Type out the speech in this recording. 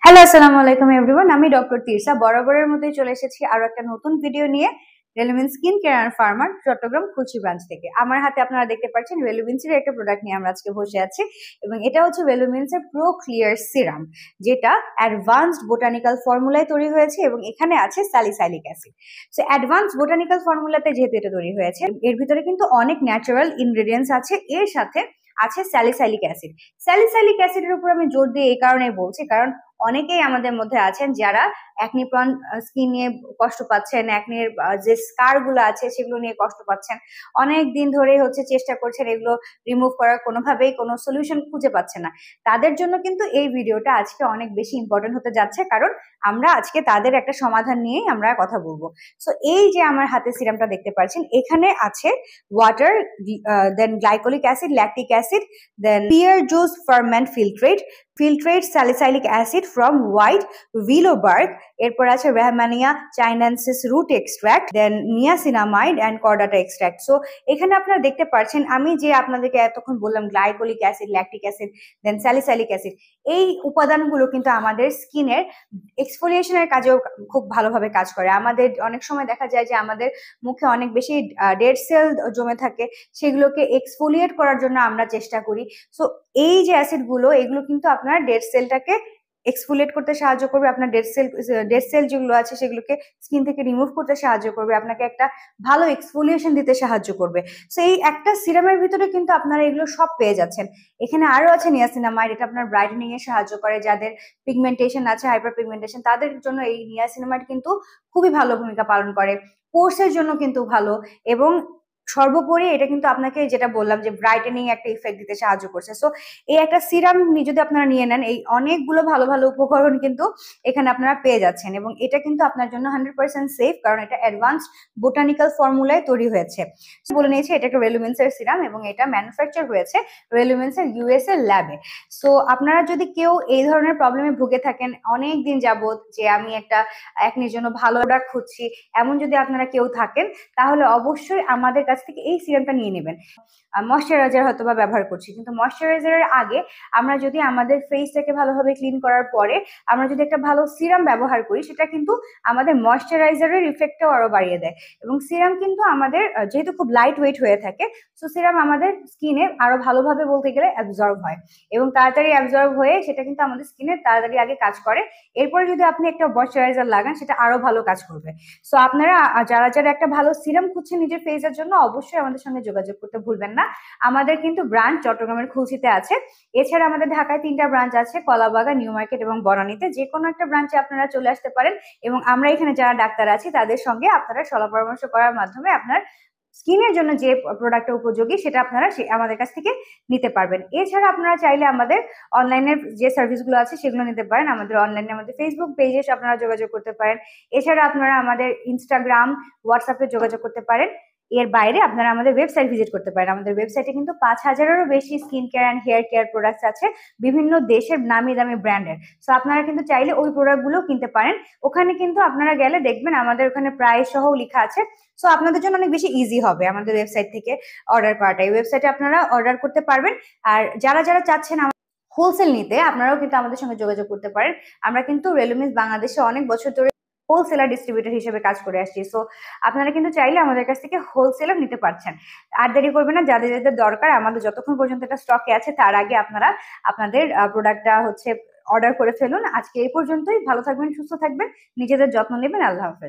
Hello, আসসালামু আলাইকুম everyone. আমি ডক্টর তিরসা বরাবরের মতোই চলে এসেছি আরো একটা নতুন ভিডিও নিয়ে রেলুমিন স্কিন কেয়ার অ্যান্ড ফার্মার চট্টগ্রাম খুলশি ব্রাঞ্চ থেকে। আমার হাতে আপনারা দেখতে পাচ্ছেন রেলুমিন্সের একটা প্রোডাক্ট নিয়ে আমরা আজকে বসে আছি এবং এটা হচ্ছে রেলুমিন্সের প্রো ক্লিয়ার সিরাম, যেটা অ্যাডভান্সড বোটানিক্যাল ফর্মুলায় তৈরি হয়েছে এবং এখানে আছে salicylic acid. So advanced botanical ফর্মুলাতে যেহেতু এটা তৈরি হয়েছে, এর ভিতরে কিন্তু অনেক ন্যাচারাল ইনগ্রেডিয়েন্টস আছে, এর সাথে আছে স্যালিসাইলিক অ্যাসিড। স্যালিসাইলিক অ্যাসিডের উপর আমি জোর দিয়ে এই কারণে বলছি, কারণ অনেকেই আমাদের মধ্যে আছেন যারা অ্যাকনি প্রন স্কিন নিয়ে কষ্ট পাচ্ছেন, অ্যাকনির যে স্কার গুলো আছে সেগুলো নিয়ে কষ্ট পাচ্ছেন, অনেক দিন ধরে হচ্ছে চেষ্টা করছেন এগুলো রিমুভ করার, কোনোভাবেই কোনো সলিউশন খুঁজে পাচ্ছেন না। তাদের জন্য কিন্তু এই ভিডিওটা আজকে অনেক বেশি ইম্পর্টেন্ট হতে যাচ্ছে, কারণ আমরা আজকে তাদের একটা সমাধান নিয়েই আমরা কথা বলবো। সো এই যে আমার হাতে সিরামটা দেখতে পাচ্ছেন, এখানে আছে water, then glycolic acid, lactic acid, then pear juice ferment filtrate salicylic acid from white willow bark, এরপর আছে rehmannia chinensis root extract, then niacinamide and cordata extract. So এখানে আপনারা দেখতে পাচ্ছেন আমি যে আপনাদেরকে এতক্ষণ বললাম glycolic acid, lactic acid, then salicylic acid, এই উপাদানগুলো কিন্তু আমাদের স্কিনের এক্সফোলিয়েশনের কাজেও খুব ভালোভাবে কাজ করে। আমাদের অনেক সময় দেখা যায় যে আমাদের মুখে অনেক বেশি ডেড সেল জমে থাকে, সেগুলোকে এক্সফোলিয়েট করার জন্য আমরা চেষ্টা করি। সো এই যে অ্যাসিড গুলো, এগুলো কিন্তু আপনার ডেড সেলটাকে এক্সফোলিয়েট করতে সাহায্য করবে, আপনার ডেড সেল যেগুলো আছে সেগুলোকে স্কিন থেকে রিমুভ করতে সাহায্য করবে, আপনাকে একটা ভালো এক্সফোলিয়েশন দিতে সাহায্য করবে। সো এই একটা সিরামের ভিতরে কিন্তু আপনারা এগুলো সব পেয়ে যাচ্ছেন। এখানে আরো আছে নিয়াসিনামাইড, এটা আপনার ব্রাইটেনিং এ সাহায্য করে, যাদের পিগমেন্টেশন আছে, হাইপার পিগমেন্টেশন, তাদের জন্য এই নিয়াসিনামাইড কিন্তু খুবই ভালো ভূমিকা পালন করে। পোর্সের জন্য কিন্তু ভালো, এবং সর্বোপরি এটা কিন্তু আপনাকে যেটা বললাম যে ব্রাইটেনিং একটা ইফেক্ট দিতে সাহায্য করছে। সো এই একটা সিরাম যদি আপনারা নিয়ে নেন, এই অনেকগুলো ভালো ভালো উপকরণ কিন্তু এখানে আপনারা পেয়ে যাচ্ছেন, এবং এটা কিন্তু আপনার জন্য 100% সেফ, কারণ এটা অ্যাডভান্সড বোটানিক্যাল ফর্মুলায় তৈরি হয়েছে। বলে নিয়েছি এটা একটা রেলুমিন্সের সিরাম, এবং এটা ম্যানুফ্যাকচার হয়েছে রেলুমিন্সের ইউএসএ ল্যাবে। সো আপনারা যদি কেউ এই ধরনের প্রবলেমে ভুগে থাকেন অনেক দিন যাবত, যে আমি একটা একনির জন্য ভালো প্রোডাক্ট খুঁজছি, এমন যদি আপনারা কেউ থাকেন, তাহলে অবশ্যই আমাদের কাছ থেকে এই সিরামটা নিয়ে নেবেন। ময়শ্চারাইজার হয়তো বা ব্যবহার করছি, কিন্তু ময়শ্চারাইজারের আগে আমরা যদি আমাদের ফেসটাকে ভালোভাবে ক্লিন করার পরে আমরা যদি একটা ভালো সিরাম ব্যবহার করি, সেটা কিন্তু আমাদের ময়শ্চারাইজারের ইফেক্টটাও আরো বাড়িয়ে দেয়। এবং সিরাম কিন্তু আমাদের যেহেতু খুব লাইট ওয়েট হয়ে থাকে, সো সিরাম আমাদের স্কিনে আরো ভালোভাবে বলতে গেলে অ্যাবজর্ব হয়, এবং তাড়াতাড়ি অ্যাবজর্ব হয়ে সেটা কিন্তু আমাদের স্কিনে তাড়াতাড়ি আগে কাজ করে। এরপরে যদি আপনি একটা ময়শ্চারাইজার লাগান, সেটা আরো ভালো কাজ করবে। সো আপনারা যারা যারা একটা ভালো সিরাম খুঁজছেন নিজের ফেসের জন্য, অবশ্যই আমাদের সঙ্গে যোগাযোগ করতে ভুলবেন না। আমাদের কিন্তু ব্রাঞ্চ চট্টগ্রামের খুলশিতে আছে, এছাড়া আমাদের ঢাকায় 3টা ব্রাঞ্চ আছে, কলাবাগা, নিউ মার্কেট এবং বনানীতে। যে কোনো একটা ব্রাঞ্চে আপনারা চলে আসতে পারেন, এবং আমরা এখানে যারা ডাক্তার আছি তাদের সঙ্গে আপনারা সলা পরামর্শ করার মাধ্যমে আপনার স্কিনের জন্য যে প্রোডাক্টটা উপযোগী সেটা আপনারা আমাদের কাছ থেকে নিতে পারবেন। এছাড়া আপনারা চাইলে আমাদের অনলাইনের যে সার্ভিসগুলো আছে সেগুলো নিতে পারেন। আমাদের অনলাইনে আমাদের ফেসবুক পেজে আপনারা যোগাযোগ করতে পারেন, এছাড়া আপনারা আমাদের ইনস্টাগ্রাম, হোয়াটসঅ্যাপে যোগাযোগ করতে পারেন। এর বাইরে আপনারা আমাদের ওয়েবসাইট ভিজিট করতে পারেন। আমাদের ওয়েবসাইটে কিন্তু 5,000-এরও বেশি skin care and hair care products আছে, বিভিন্ন দেশের নামি দামি ব্র্যান্ডের। সো আপনারা কিন্তু চাইলে ওই প্রোডাক্টগুলো কিনতে পারেন। ওখানে কিন্তু আপনারা গেলে দেখবেন আমাদের ওখানে প্রাইস সহ লেখা আছে। সো আপনাদের জন্য অনেক বেশি ইজি হবে আমাদের ওয়েবসাইট থেকে অর্ডার করাটা। এই ওয়েবসাইটে আপনারা অর্ডার করতে পারবেন। আর যারা যারা চাচ্ছেন হোলসেল নিতে, আপনারাও কিন্তু আমাদের সঙ্গে যোগাযোগ করতে পারেন। আমরা কিন্তু রেলুমিন্স বাংলাদেশে অনেক বছর ধরে হোলসেলার ডিস্ট্রিবিউটর হিসেবে কাজ করে আসছি। সো আপনারা কিন্তু চাইলে আমাদের কাছ থেকে হোলসেলও নিতে পারছেন। আর দেরি করবেন না, যাদের যাদের দরকার, আমাদের যতক্ষণ পর্যন্ত এটা স্টকে আছে তার আগে আপনারা আপনাদের প্রোডাক্টটা অর্ডার করে ফেলুন। আজকে এই পর্যন্তই। ভালো থাকবেন, সুস্থ থাকবেন, নিজেদের যত্ন নেবেন। আল্লাহ হাফেজ।